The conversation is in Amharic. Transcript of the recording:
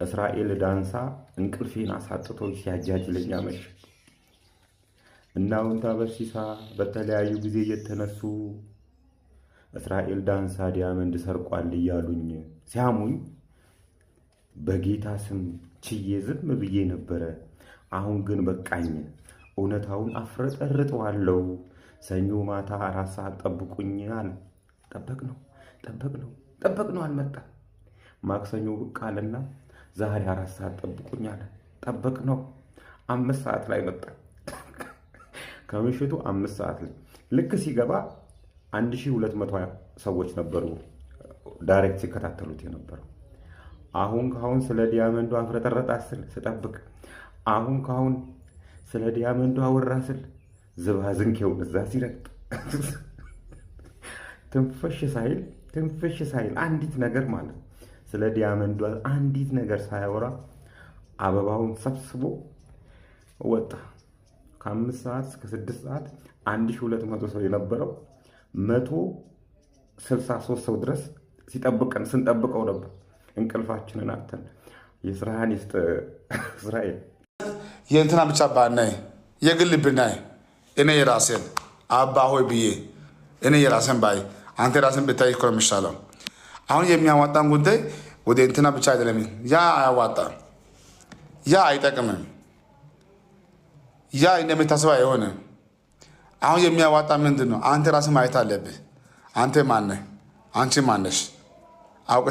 እስራኤል ዳንሳ እንቅልፌን አሳጥቶ ሲያጃጅለኝ አመሸ። እና አውንታ በርሲሳ በተለያዩ ጊዜ እየተነሱ እስራኤል ዳንሳ ዲያመንድ ሰርቋል እያሉኝ ሲያሙኝ በጌታ ስም ችዬ ዝም ብዬ ነበረ። አሁን ግን በቃኝ። እውነታውን አፍረጠርጠዋለሁ። ሰኞ ማታ 4 ሰዓት ጠብቁኝ አለ። ጠበቅነው አልመጣም። ማክሰኞ ብቅ አለና ዛሬ 4 ሰዓት ጠብቁኝ አለ። ጠበቅነው 5 ሰዓት ላይ መጣ። ከምሽቱ 5 ሰዓት ላይ ልክ ሲገባ 1200 ሰዎች ነበሩ ዳይሬክት ሲከታተሉት የነበረው። አሁን ስለ ዲያመንዱ አፍረጠረጣ ስል ስጠብቅ፣ አሁን ስለ ዲያመንዱ አወራ ስል ዝባዝንኬውን እዛ ሲረግጥ ትንፍሽ ሳይል አንዲት ነገር ማለት ስለ ዲያመንዱ አንዲት ነገር ሳያወራ አበባውን ሰብስቦ ወጣ። ከ5 ሰዓት እስከ 6 ሰዓት 1200 ሰው የነበረው 163 ሰው ድረስ ስንጠብቀው ነበር። እንቅልፋችንን አጥተን የስራህን ይስጥ እስራኤል። የእንትና ብቻ ባናይ የግል ብናይ እኔ የራሴን አባ ሆይ ብዬ እኔ የራሴን ባይ አንተ ራስን ብታይ እኮ ነው የሚሻለው። አሁን የሚያዋጣን ጉዳይ ወደ እንትና ብቻ አይደለም። ያ አያዋጣም፣ ያ አይጠቅምም፣ ያ እንደምታስበው አይሆንም። አሁን የሚያዋጣ ምንድን ነው? አንተ ራስን ማየት አለብህ። አንተ ማነህ? አንቺ ማነሽ? አውቀሽ